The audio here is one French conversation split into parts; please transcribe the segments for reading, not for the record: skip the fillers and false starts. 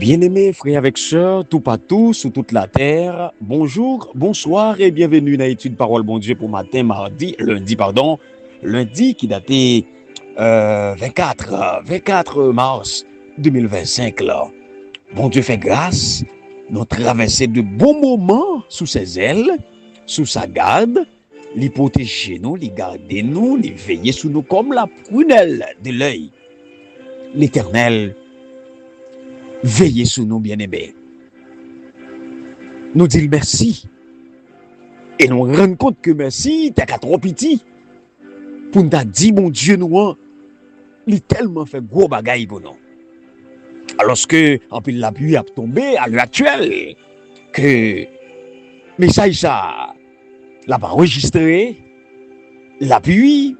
Bien-aimés frères avec sœurs, tout partout, sur toute la terre, bonjour, bonsoir et bienvenue dans l'étude Parole Bon Dieu pour lundi qui datait 24 mars 2025 là. Bon Dieu fait grâce, nous traversé de bons moments sous ses ailes, sous sa garde, les protéger nous, les garder nous, les veiller sur nous comme la prunelle de l'œil. L'Éternel veillez sur nous, bien-aimés. Nous disons merci. Et nous rendons compte que merci, t'as qu'à trop petit. Pour nous dire, mon Dieu, nous, il a tellement fait gros bagaille pour nous. Alors que, en plus, la pluie a tombé à l'heure actuelle, que, message ça, l'a pas enregistré, la pluie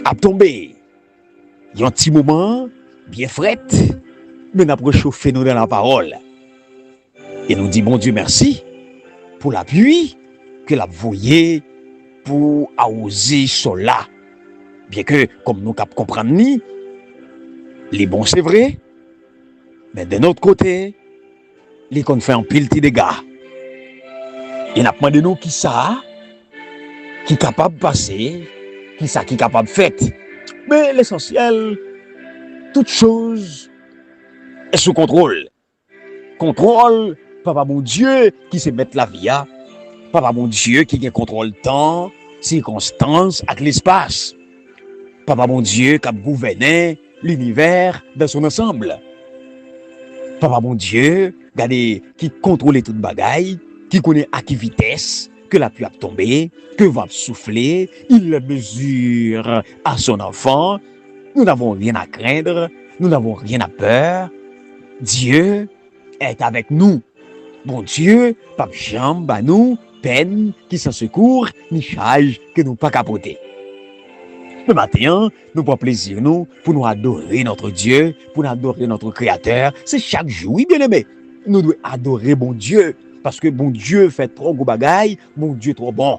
a tombé. Il y a un petit moment, bien fret, mais nous avons réchauffé nous dans la parole. Et nous disons, bon Dieu, merci pour la pluie que la voyez pour arroser cela. Bien que, comme nous comprenons, les bons c'est vrai, mais de notre côté, les qu'on fait un pile de dégâts. Et nous demandé nous qui ça, qui est capable de passer, qui ça qui est capable de faire. Mais l'essentiel, toute chose est sous contrôle. Contrôle, papa mon Dieu, qui se met la vie à. Papa mon Dieu, qui a contrôle temps, circonstances, avec l'espace. Papa mon Dieu, qui a gouverné l'univers dans son ensemble. Papa mon Dieu, regardez, qui contrôle toute bagaille, qui connaît à quelle vitesse que la pluie a tombé, que va souffler, il le mesure à son enfant. Nous n'avons rien à craindre, nous n'avons rien à peur. Dieu est avec nous. Bon Dieu, pas jambe à nous, peine qui s'en secourt, ni charge que nous pas capoter. Le matin, nous prenons plaisir nous pour nous adorer notre Dieu, pour nous adorer notre Créateur. C'est chaque jour, oui, bien aimé. Nous devons adorer bon Dieu, parce que bon Dieu fait trop gros bagaille, bon Dieu trop bon.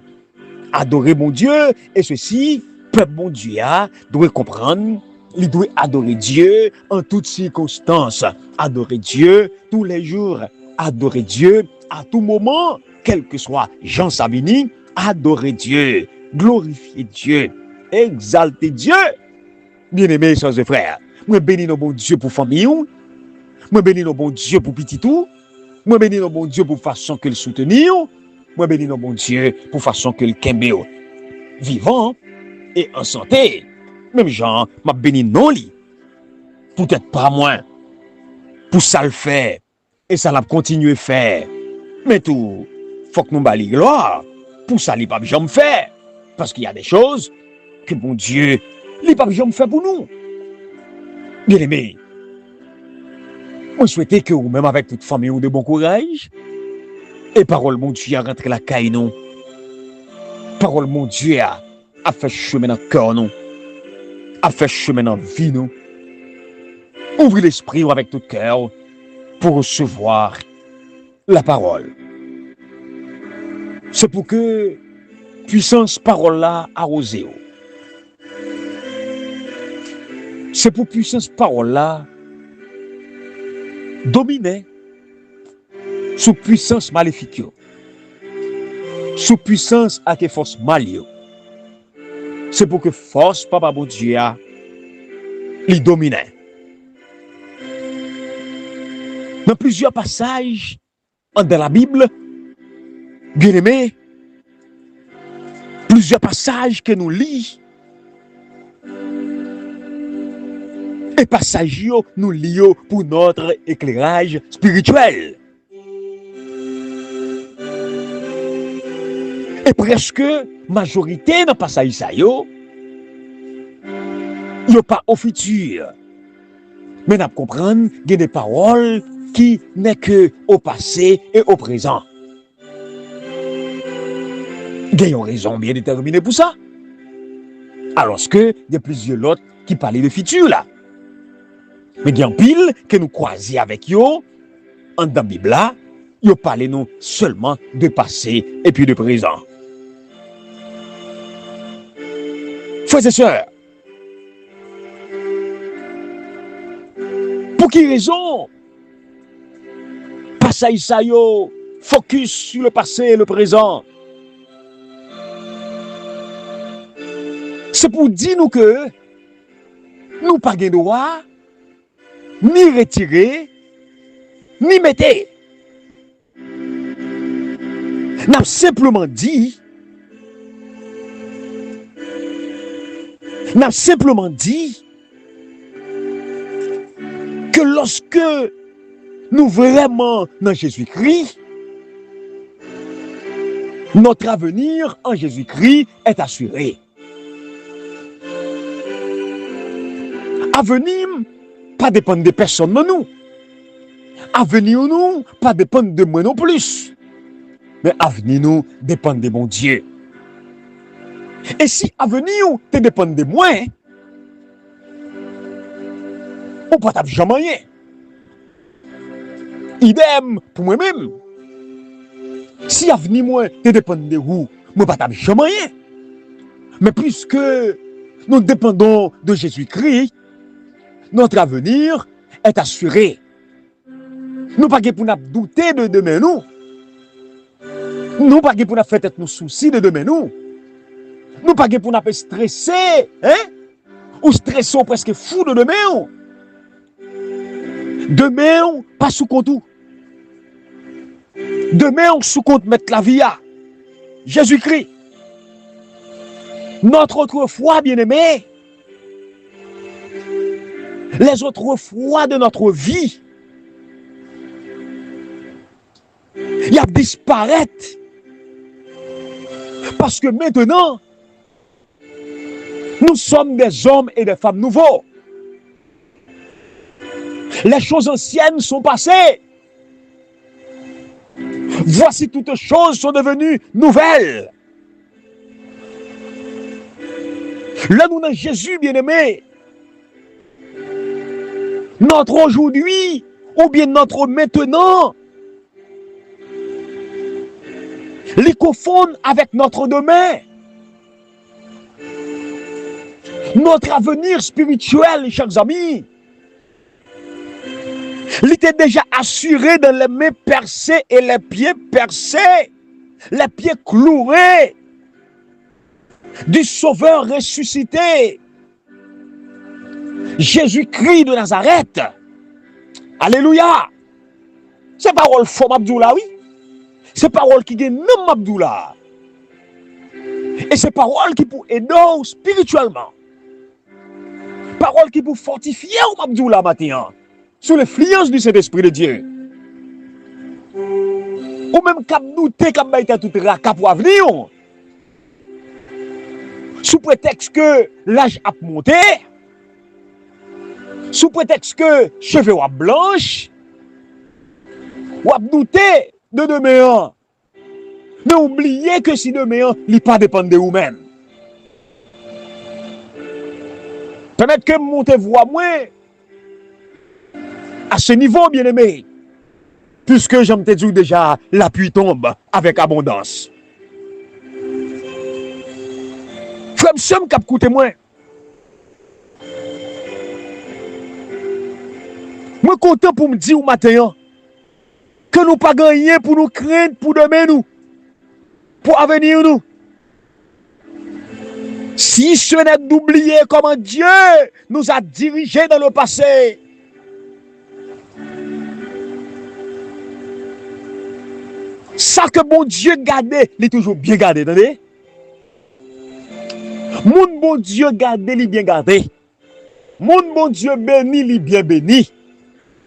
Adorer bon Dieu, et ceci, peuple bon Dieu doit comprendre. Il doit adorer Dieu en toutes circonstances. Adorer Dieu tous les jours. Adorer Dieu à tout moment, quel que soit Jean Savini. Adorer Dieu, glorifier Dieu, exalter Dieu. Bien-aimés, sœurs et frères, moi bénis nos bon Dieu pour famille, moi bénis nos bon Dieu pour petit tout, moi bénis nos bon Dieu pour façon que le soutenir, moi bénis nos bon Dieu pour façon que le kembe vivant et en santé. Même Jean m'a béni non li. Peut-être pas moins. Pour ça le faire. Et ça l'a continué faire. Mais tout, faut que nous bali gloire. Pour ça, il pas jamais faire. Parce qu'il y a des choses que bon Dieu, il pas jamais faire pour nous. Bien aimé, moi souhaitais que vous, même avec toute famille, ou de bon courage. Et parole mon Dieu a rentré la caille nous. Parole mon Dieu a fait chemin dans le cœur nous. A fait chemin dans la vie nous. Ouvrez l'esprit avec tout cœur pour recevoir la parole. C'est pour que puissance parole là arrosée. C'est pour puissance parole là dominer sous puissance maléfique. Sous puissance à que force malio. C'est pour que force papa bon Dieu a les dominer. Dans plusieurs passages dans la Bible, bien aimé, plusieurs passages que nous lisons, et passages nous lisons pour notre éclairage spirituel. Et presque majorité dans passage ça yo pas au futur. Mais nous comprendre qu'il y a des paroles qui n'est que au passé et au présent. Il y a une raison bien déterminée pour ça. Alors que il y a plusieurs autres qui parlent de futur là. Mais il y a un pile que nous croisons avec yo en dans la Bible là, yo parlent nous seulement de passé et puis de présent. Frères et sœurs, pour quelle raison message ça yo focus sur le passé et le présent. C'est pour dire nous que nous pas de droit ni retirer ni mettre. N'a simplement dit que lorsque nous vraiment dans Jésus-Christ, notre avenir en Jésus-Christ est assuré. Avenir pas dépendre de personne de nous. Avenir nous pas dépendre de moi non plus. Mais avenir nous dépend de mon Dieu. Et si avenir te dépend de moi, on ne peut jamais rien. Idem pour moi-même. Si avenir moi te dépend de vous, je ne peux jamais rien. Mais puisque nous dépendons de Jésus-Christ, notre avenir est assuré. Nous ne pouvons pas pour nous douter de demain nous. Nous ne pouvons pas pour nous faire nous soucis de demain nous. Nous ne pouvons pas pour nous stresser, ou stresser presque fou de demain. Demain, pas sous compte tout. Demain, on sous compte mettre la vie à Jésus-Christ. Notre autrefois bien-aimé, les autrefois de notre vie, il y a disparaître. Parce que maintenant, nous sommes des hommes et des femmes nouveaux. Les choses anciennes sont passées. Voici toutes choses sont devenues nouvelles. Là, nous dans Jésus, bien-aimé, notre aujourd'hui, ou bien notre maintenant, les confondent avec notre demain. Notre avenir spirituel, chers amis, il était déjà assuré dans les mains percées et les pieds percés, les pieds cloués du Sauveur ressuscité, Jésus-Christ de Nazareth. Alléluia. C'est parole fort, Abdoula, oui. C'est parole qui gagne non, Abdoula. Et c'est parole qui peut aider spirituellement. Parole qui peut fortifier Abdoula matin. Sous l'influence du Saint-Esprit de Dieu. Ou même cap douter cap baïta tout raka pour avenir. Sous prétexte que l'âge a monté. Sous prétexte que cheveux a blanche. Ou a douter de demain. Mais oubliez que si demain, il n'est pas dépend de vous-même. Peut-être que montez voix moins. À ce niveau, bien-aimé, puisque j'aime te dire déjà, la pluie tombe avec abondance. Frère, je cap coûté moins. Moi, content pour me dire au matin que nous pas gagné pour nous craindre pour demain nous, pour avenir nous. Si ce n'est d'oublier comment Dieu nous a dirigés dans le passé. Ça que bon Dieu gardé, il est toujours bien gardé, attendez? Mon bon Dieu gardé, il est bien gardé. Mon bon Dieu béni, il est bien béni.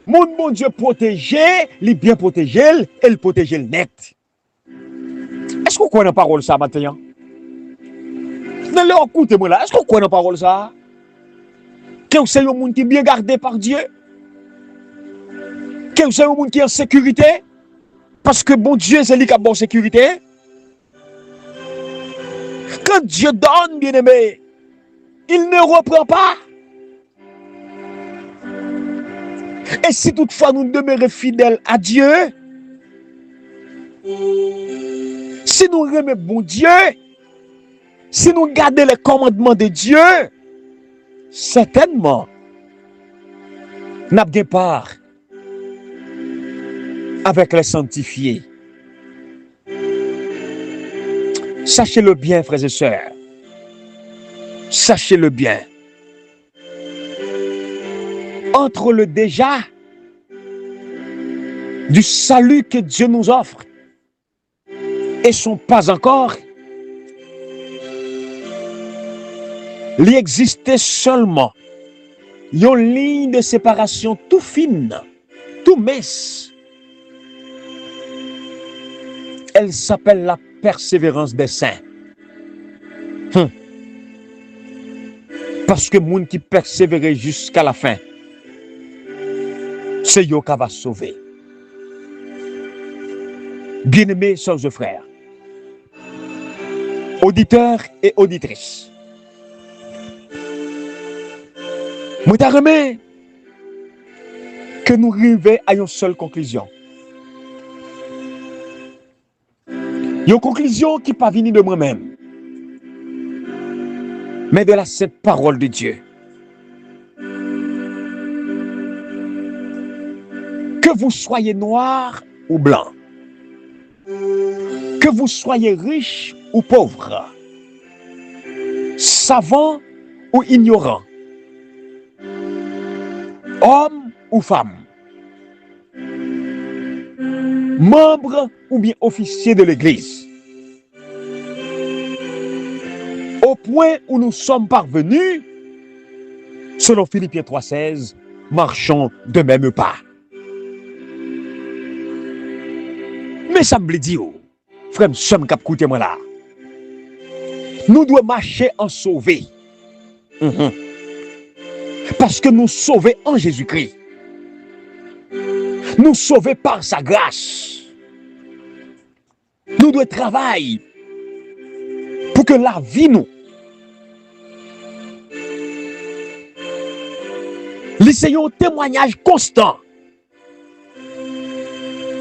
Mon bon Dieu protégé, il est bien protégé, et il protège le net. Est-ce qu'on connaît la parole ça maintenant? Dans leur écoutez-moi là, est-ce qu'on connaît la parole ça? Que c'est le monde qui est bien gardé par Dieu? Que c'est le monde qui est en sécurité? Parce que bon Dieu, c'est lui qui a bonne sécurité. Quand Dieu donne, bien-aimé, il ne reprend pas. Et si toutefois nous demeurons fidèles à Dieu, si nous remettons bon Dieu, si nous gardons les commandements de Dieu, certainement, nous n'avons pas part avec les sanctifiés. Sachez-le bien, frères et sœurs. Sachez-le bien. Entre le déjà du salut que Dieu nous offre et son pas encore, il existait seulement une ligne de séparation tout fine, tout mince. Elle s'appelle la persévérance des saints. Parce que les gens qui persévèrent jusqu'à la fin, c'est eux qui va sauver. Bien-aimés, sœurs et frères, auditeurs et auditrices, moi t'ai remis que nous arrivions à une seule conclusion. Une conclusion qui n'est pas venue de moi-même, mais de la sainte parole de Dieu. Que vous soyez noir ou blanc, que vous soyez riche ou pauvre, savant ou ignorant, homme ou femme, membre ou bien officier de l'Église, au point où nous sommes parvenus, selon Philippiens 3,16, marchons de même pas. Mais ça me dit, frère, je me écoutez moi là. Nous devons marcher en sauvé. Parce que nous sauvés en Jésus-Christ. Nous sauvés par sa grâce. Nous devons travailler pour que la vie nous. L'essayons témoignage constant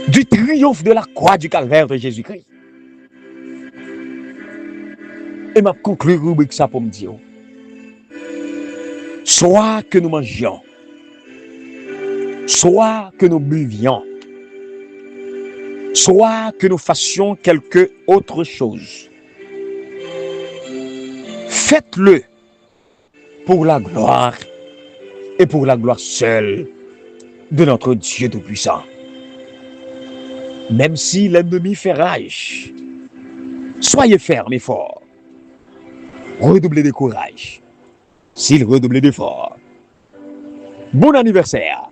du triomphe de la croix du calvaire de Jésus-Christ. Et m'a conclu rubrique ça pour me dire. Soit que nous mangions, soit que nous buvions, soit que nous fassions quelque autre chose. Faites-le pour la gloire et pour la gloire seule de notre Dieu Tout-Puissant. Même si l'ennemi fait rage, soyez fermes et forts. Redoublez de courage. S'il redoublait d'efforts. Bon anniversaire.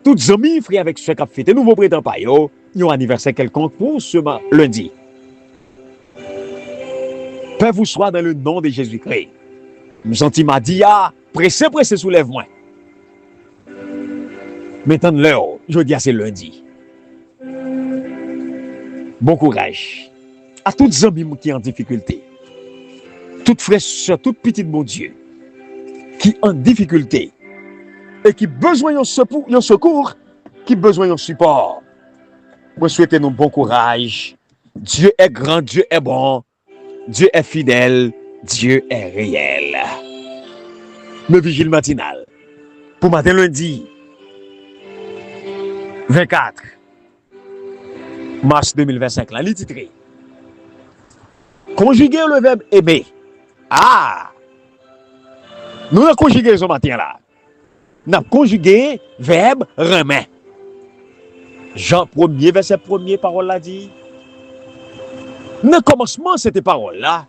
Toutes amis, frères avec ceux qui ont fêté nouveau printemps pa yo, yon anniversaire quelconque pour ce lundi. Paix vous soit dans le nom de Jésus-Christ. Me senti m'a dit, pressé, soulève-moi. Maintenant l'heure, je dis c'est lundi. Bon courage à toutes les amis qui sont en difficulté. Toutes frères, toutes petites mon Dieu, qui ont en difficulté et qui ont besoin d'un secours, qui ont besoin d'un support. Je souhaite nous bon courage. Dieu est grand, Dieu est bon, Dieu est fidèle, Dieu est réel. Le vigile matinal, pour matin lundi 24 mars 2025, là, le titre. Conjuguer le verbe aimer. Nous avons conjugué ce matin là. Nous avons conjugué verbe remet. Jean 1er, verset 1er, parole là dit. Dans le commencement, cette parole là,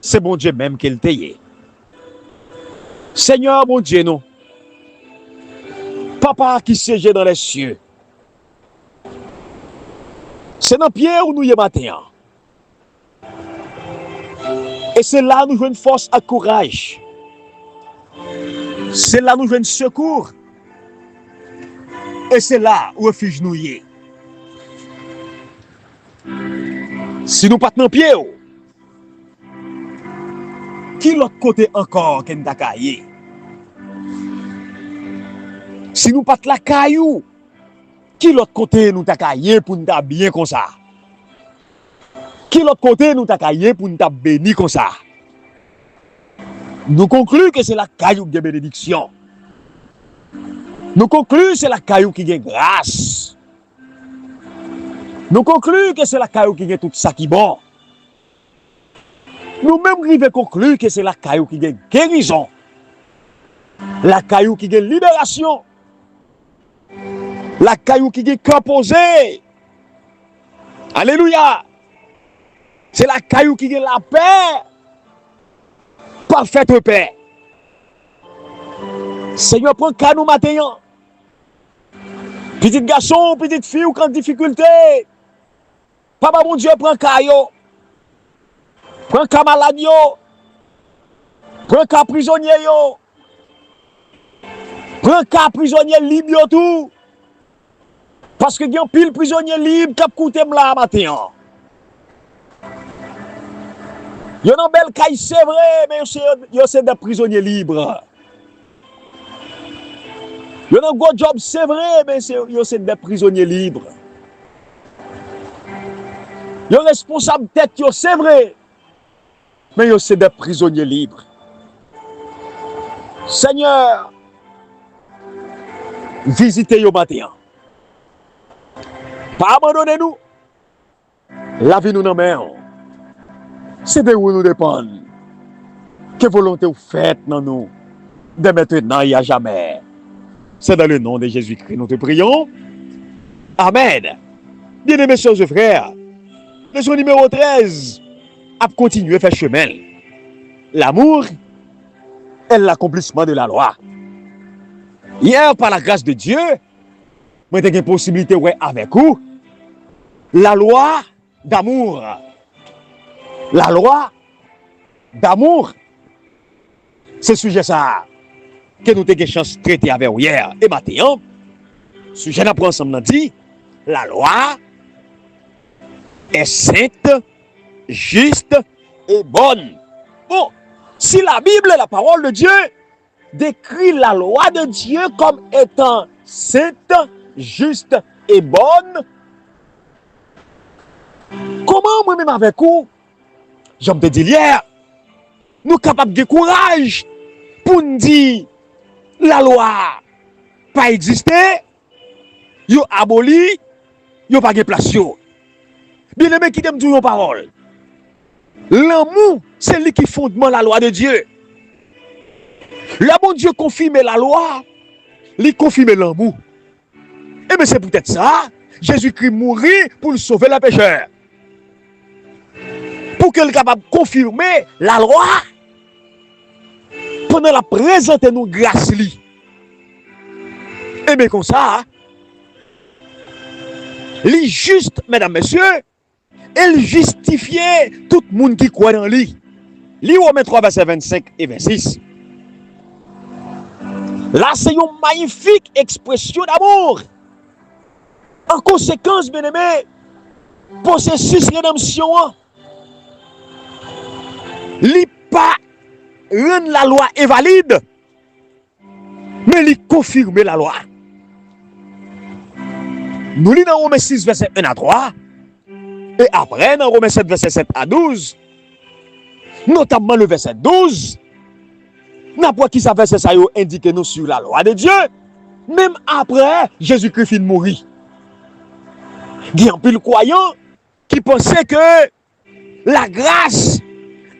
c'est bon Dieu même qui le taillé. Seigneur, bon Dieu, nous. Papa qui siège dans les cieux. C'est dans Pierre où nous y matin. Et c'est là nous jouons force et courage. C'est là nous jouons secours. Et c'est là où refuge nous y est. Si nous pas dans pied, qui l'autre côté encore qu'en t'a caillé? Si nous pas la caillou, qui l'autre côté nous t'a caillé pour nous bien comme ça? Qui l'autre côté nous t'a caillé pour nous béni comme ça? Nous concluons que c'est la caillou de bénédiction. Nous concluons que c'est la caillou qui gagne grâce. Nous concluons que c'est la caillou qui gagne tout ça qui est bon. Nous-mêmes arrivons conclure que c'est la caillou qui gagne guérison. La caillou qui gagne libération. La caillou qui gagne composé. Alléluia. C'est la caillou qui gagne la paix. Parfaite paix. Seigneur, prends cas nous matin. Petit garçon, petite fille ou quand difficulté. Papa mon Dieu, prends cas yo. Prends cas malade yo. Prends cas prisonnier yo. Prends cas prisonnier libre yo tout. Parce que il y a un pile prisonnier libre qui a coûté là matin. Il y a une belle caille, c'est vrai, mais c'est des prisonniers libres. Il y a un gros job, c'est vrai, mais c'est des prisonniers libres. Il y a un responsable tête, c'est vrai, mais c'est des prisonniers libres. Seigneur, visitez yo matin. Pas abandonnez nous. Lavez-nous dans la main. C'est de où nous dépendons. Que volonté vous faites dans nous, de maintenant et à jamais. C'est dans le nom de Jésus-Christ nous te prions. Amen. Bien-aimés sœurs et frères, leçon numéro 13 a continué à faire chemin. L'amour est l'accomplissement de la loi. Hier, par la grâce de Dieu, moi j'ai une possibilité avec vous. La loi d'amour. La loi d'amour. C'est sujet ça que nous avons chance de traiter avec hier et matin. Sujet d'apprendre ensemble dit, la loi est sainte, juste et bonne. Bon, si la Bible, la parole de Dieu, décrit la loi de Dieu comme étant sainte, juste et bonne, comment moi-même avec vous, je me dis hier, nous sommes capables de courage pour nous dire la loi pas exister, yo aboli, yo pas de place yo. Bien aimé qui t'aime dire une parole. L'amour, c'est lui qui fondement la loi de Dieu. L'amour de Dieu confirme la loi, lui confirme l'amour. Et bien c'est peut-être ça, Jésus-Christ mourit pour sauver le pécheur. Pour qu'elle soit capable de confirmer la loi, pendant la présente nous grâce li. Et bien comme ça, li juste, mesdames, messieurs, elle justifiait tout le monde qui croit dans lui. Li Romains 3, verset 25 et 26. Là, c'est une magnifique expression d'amour. En conséquence, bien aimé, processus rédemption, li pas rendre la loi invalide, mais li confirmer la loi. Nous lisons dans Romains 6, verset 1 à 3, et après dans Romains 7, verset 7 à 12, notamment le verset 12, n'importe qui ça verset ça indique nous sur la loi de Dieu, même après Jésus-Christ fin mourir. Il y a un peu de croyants qui pensaient que la grâce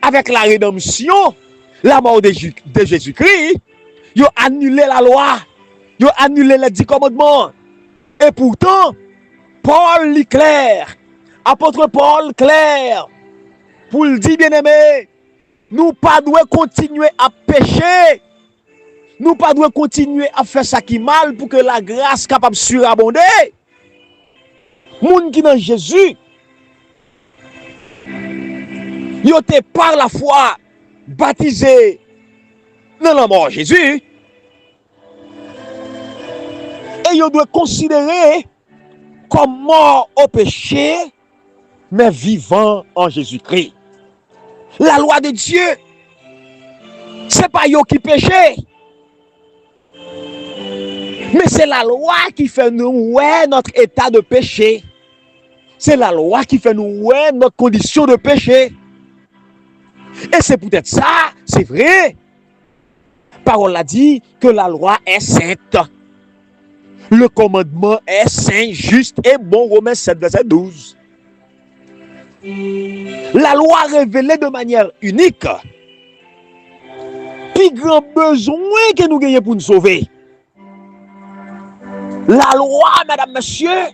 avec la rédemption, la mort de Jésus-Christ, ils ont annulé la loi, ils ont annulé les 10 commandements. Et pourtant, Paul lit clair, apôtre Paul clair, pour le dire bien aimé, nous pas devons continuer à pécher, nous pas devons continuer à faire ça qui mal pour que la grâce capable de surabonder. Moun qui dans Jésus, ils ont été par la foi baptisés dans la mort de Jésus. Et ils doivent considérer comme mort au péché, mais vivant en Jésus-Christ. La loi de Dieu, ce n'est pas eux qui péchent, mais c'est la loi qui fait nous notre état de péché. C'est la loi qui fait nous notre condition de péché. Et c'est peut-être ça, c'est vrai. La parole a dit que la loi est sainte. Le commandement est saint, juste et bon. Romains 7, verset 12. La loi révélée de manière unique. Puis grand besoin que nous gagnons pour nous sauver. La loi, mesdames, messieurs,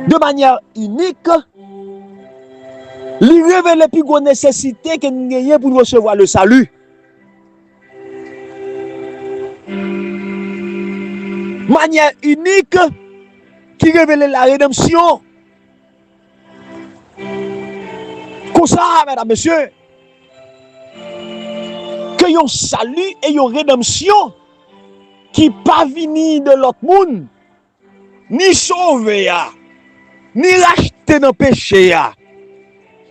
de manière unique, lui révèle plus grande nécessité que nous gagnons pour nous recevoir le salut. Manière unique qui révèle la rédemption. Comme ça, mesdames, messieurs, que yon salut et yon rédemption qui pas vini de l'autre monde, ni sauvé, ni racheté dans le péché.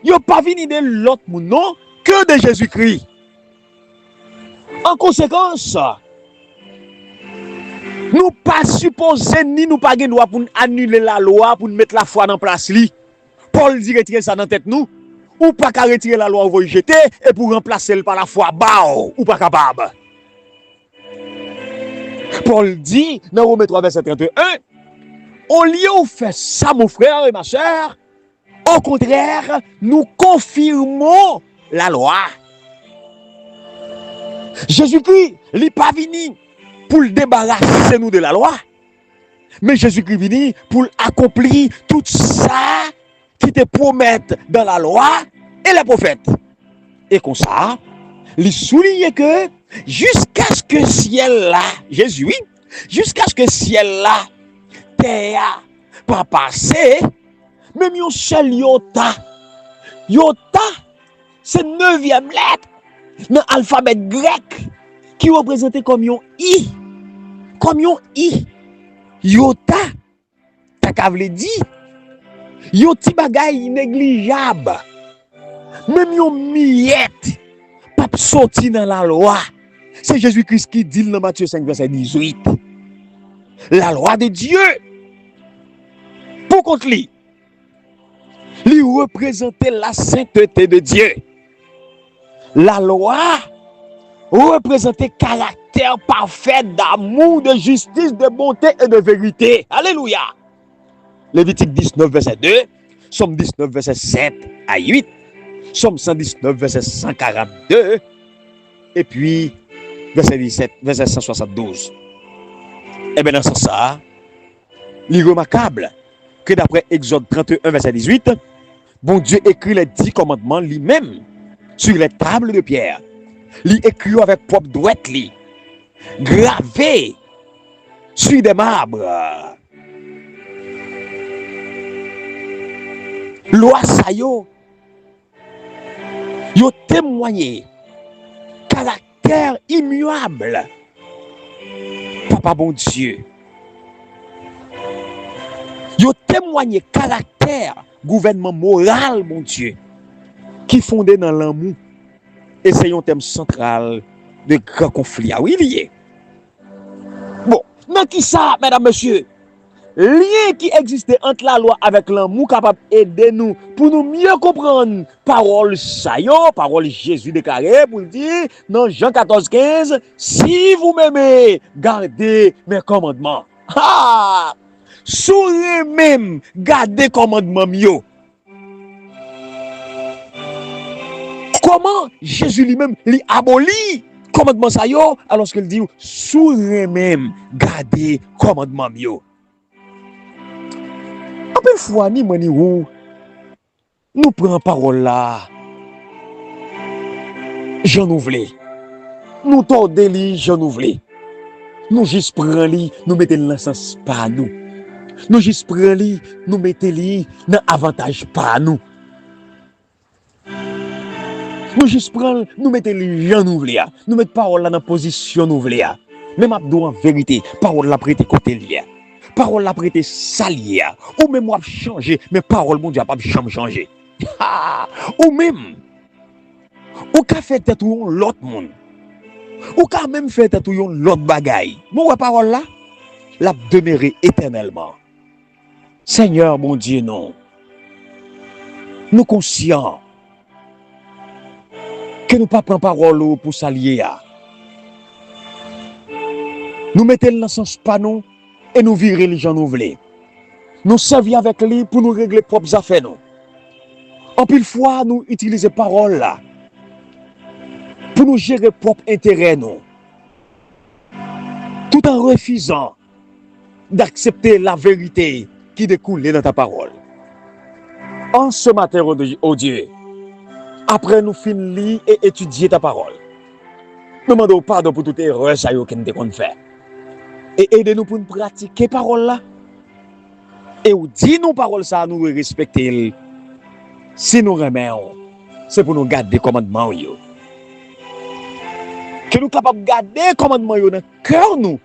Yon pas vini de l'autre monde, non, que de Jésus-Christ. En conséquence, nous pas supposés ni nous pas droit pour annuler la loi, pour mettre la foi dans place li. Paul dit retirer ça dans tête nous, ou pas qu'à retirer la loi, vous jeter et pour remplacer le par la foi, bao, ou pas capable. Paul dit dans Romains 3 verset 31, au lieu de faire ça mon frère et ma soeur, au contraire, nous confirmons la loi. Jésus-Christ n'est pas venu pour débarrasser nous de la loi, mais Jésus-Christ est venu pour accomplir tout ça qui te promettent dans la loi et les prophètes. Et comme ça, il souligne que jusqu'à ce que ciel là, Jésus, oui, jusqu'à ce que ciel là, terre, pas passer, même yon seul iota, c'est 9e lettre dans l'alphabet grec qui représentait comme yon i, iota, ta kavle dit, yon ti bagay négligeable, même yon miette, pas sorti dans la loi. C'est Jésus-Christ qui dit dans Matthieu 5, verset 18. La loi de Dieu, pour contre lui représentait la sainteté de Dieu. La loi représentait caractère parfait d'amour, de justice, de bonté et de vérité. Alléluia. Lévitique 19, verset 2, Somme 19, verset 7 à 8, Somme 119, verset 142, et puis verset 17, verset 172. Et bien dans ce sens, il est remarquable que d'après Exode 31, verset 18, bon Dieu écrit les 10 commandements lui-même sur les tables de pierre. Il écrit avec propre droite, gravé sur des marbres. Loi sa yo témoigné caractère immuable. Papa bon Dieu. Yo témoigné caractère gouvernement moral bon Dieu qui fondé dans l'amour. Et c'est un thème central de grand conflit. Ah oui, lié. Bon, dans qui ça, mesdames, messieurs? Lien qui existait entre la loi avec l'amour capable d'aider nous pour nous mieux comprendre parole sayo, parole Jésus déclaré pour dire dans Jean 14, 15, si vous m'aimez, gardez mes commandements. Ah! Sourez même, gardez commandements mieux. Comment Jésus lui-même lui abolit commandement sayo alors qu'il dit sourez même, gardez commandement mieux. Peu fois ni mani ou nous prenons parole là j'en ouvre nous tordons li j'en ouvre nous juste prenons li nous mettons l'encens pas nous juste prenons li nous mettons li dans avantage pas nous juste prenons nous mettons li j'en ouvre nous mettons parole là dans position ouvre même abdou en vérité parole là prêter côté li parole la prêté salia ou même moi changer mais parole mon Dieu pas jamais changer ou même ou ka fait tête ou l'autre monde ou ka même fait tête ou l'autre bagaille mon parole là la demeurer éternellement. Seigneur mon Dieu non nous conscients que nous pas prendre parole pour s'allier Nous mettons dans le sens pas nous et nous virer les gens nous voulons. Nous servir avec lui pour nous régler propres affaires nous. En pile fois nous utiliser parole là pour nous gérer propre intérêt nous. Tout en refusant d'accepter la vérité qui découle dans ta parole. En ce matin, oh Dieu, après nous finir lire et étudier ta parole, nous demandons pardon pour toute erreur que nous avons fait. Et aidez-nous pour nous pratiquer parole là. Et ou dit nous parole ça, nous respecter. Si nous remettons, c'est pour nous garder commandements. Que nous sommes capables de garder commandements dans le cœur nous.